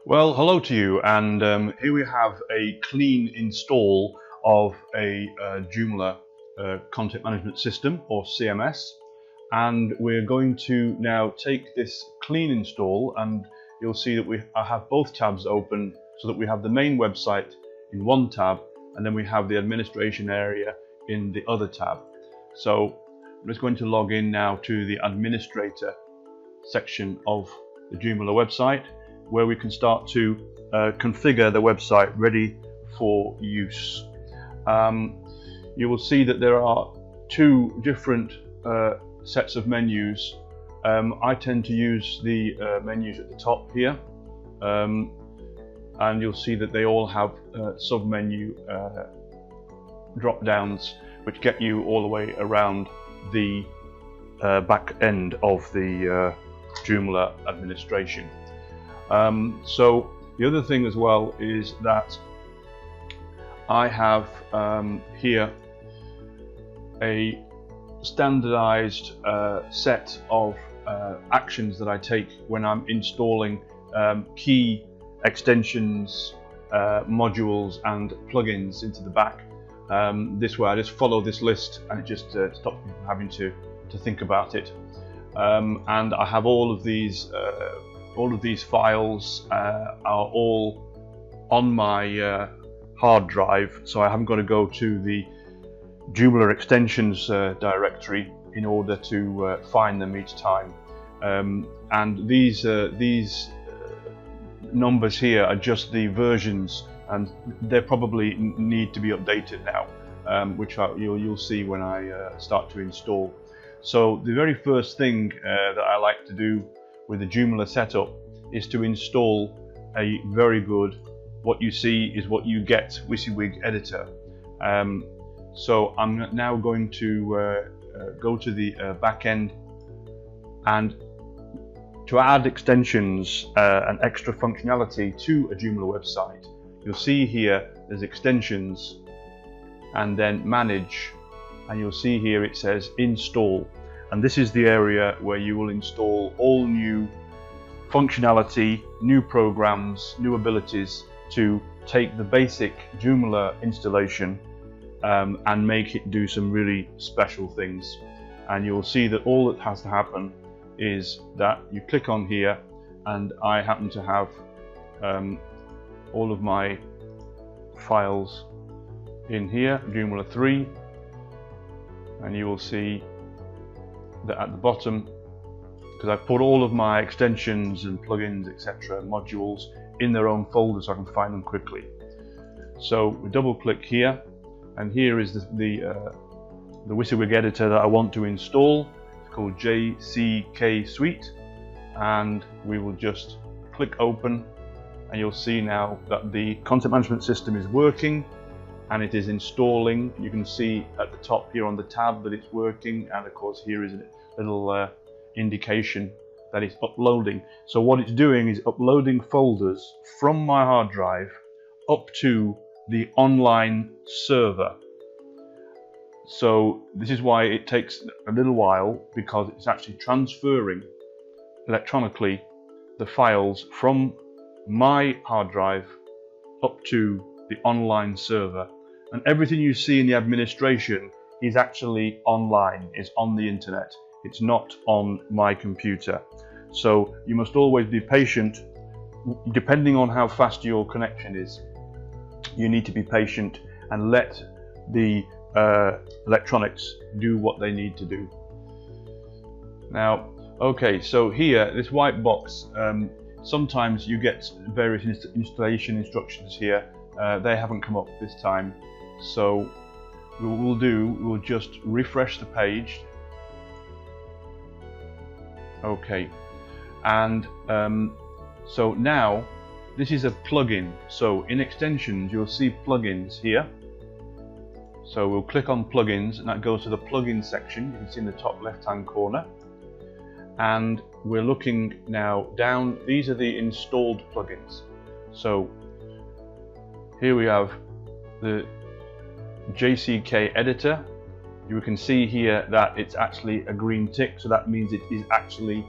Well, hello to you, and here we have a clean install of a Joomla content management system, or CMS, and we're going to now take this clean install, and you'll see that I have both tabs open so that we have the main website in one tab and then we have the administration area in the other tab. So I'm just going to log in now to the administrator section of the Joomla website, where we can start to configure the website ready for use. You will see that there are two different sets of menus. I tend to use the menus at the top here, and you'll see that they all have sub-menu drop downs which get you all the way around the back end of the Joomla administration. So the other thing as well is that I have here a standardized set of actions that I take when I'm installing key extensions, modules and plugins into the back. This way I just follow this list and it just stops me from having to think about it. And I have all of these files are all on my hard drive, so I haven't got to go to the Joomla extensions directory in order to find them each time. And these numbers here are just the versions, and they probably need to be updated now, which you'll see when I start to install. So the very first thing that I like to do with the Joomla setup is to install a very good what you see is what you get WYSIWYG editor. So I'm now going to go to the back end, and to add extensions and extra functionality to a Joomla website, you'll see here there's extensions and then manage, and you'll see here it says install, and this is the area where you will install all new functionality, new programs, new abilities to take the basic Joomla installation and make it do some really special things. And you'll see that all that has to happen is that you click on here, and I happen to have all of my files in here, Joomla 3, and you will see that at the bottom, because I've put all of my extensions and plugins, etc., modules in their own folders so I can find them quickly. So we double click here, and here is the WYSIWYG editor that I want to install. It's called JCK Suite, and we will just click open, and you'll see now that the content management system is working and it is installing. You can see at the top here on the tab that it's working, and of course here is a little indication that it's uploading. So what it's doing is uploading folders from my hard drive up to the online server. So this is why it takes a little while, because it's actually transferring electronically the files from my hard drive up to the online server. And everything you see in the administration is actually online, is on the internet. It's not on my computer. So you must always be patient. Depending on how fast your connection is, you need to be patient and let the electronics do what they need to do. Now, okay, so here, this white box, sometimes you get various installation instructions here. They haven't come up this time. So we'll just refresh the page. Okay, and so now this is a plugin. So in extensions you'll see plugins here. So we'll click on plugins, and that goes to the plugin section. You can see in the top left hand corner, and we're looking now down. These are the installed plugins. So here we have the JCK editor. You can see here that it's actually a green tick, so that means it is actually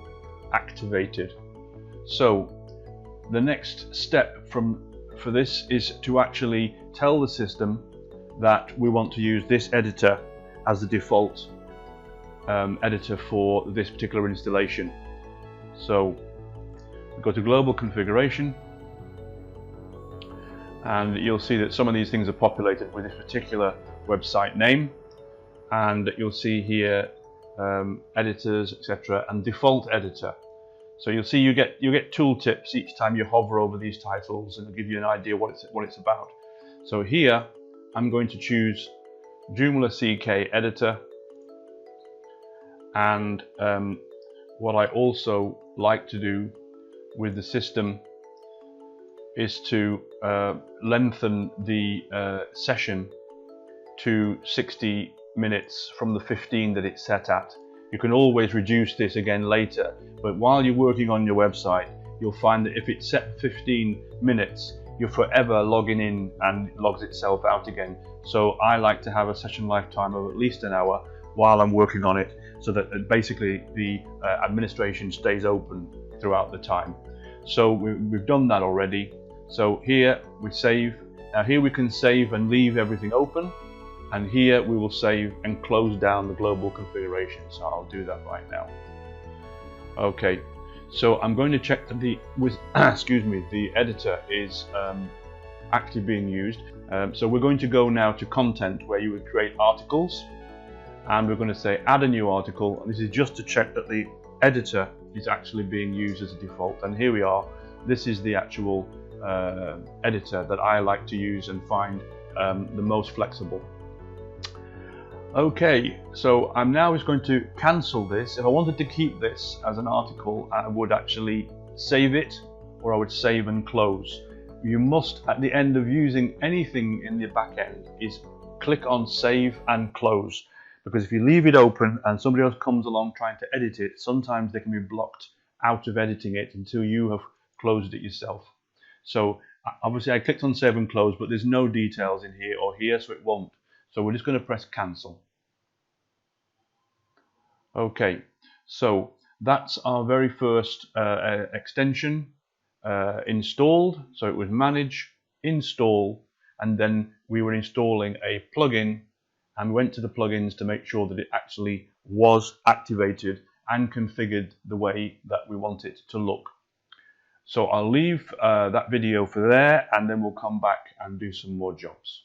activated. So the next step for this is to actually tell the system that we want to use this editor as the default editor for this particular installation. So we go to global configuration, and you'll see that some of these things are populated with this particular website name, and you'll see here editors, etc., and default editor. So you'll see you get tooltips each time you hover over these titles, and it'll give you an idea what it's about. So here I'm going to choose Joomla CK editor, and what I also like to do with the system is to lengthen the session to 60 minutes from the 15 that it's set at. You can always reduce this again later, but while you're working on your website, you'll find that if it's set 15 minutes, you're forever logging in and it logs itself out again. So I like to have a session lifetime of at least an hour while I'm working on it, so that basically the administration stays open throughout the time. So we've done that already. So here we save. Now here we can save and leave everything open, and here we will save and close down the global configuration. So I'll do that right now. Okay, so I'm going to check that the editor is actually being used. So we're going to go now to content, where you would create articles, and we're going to say add a new article, and this is just to check that the editor is actually being used as a default. And here we are. This is the actual editor that I like to use and find the most flexible. Okay, so I'm now just going to cancel this. If I wanted to keep this as an article, I would actually save it, or I would save and close. You must, at the end of using anything in the back end, is click on save and close, because if you leave it open and somebody else comes along trying to edit it, sometimes they can be blocked out of editing it until you have closed it yourself. So obviously I clicked on save and close, but there's no details in here or here, so it won't. So we're just going to press cancel. Okay, so that's our very first extension installed. So it was manage, install, and then we were installing a plugin, and we went to the plugins to make sure that it actually was activated and configured the way that we want it to look. So I'll leave that video for there, and then we'll come back and do some more jobs.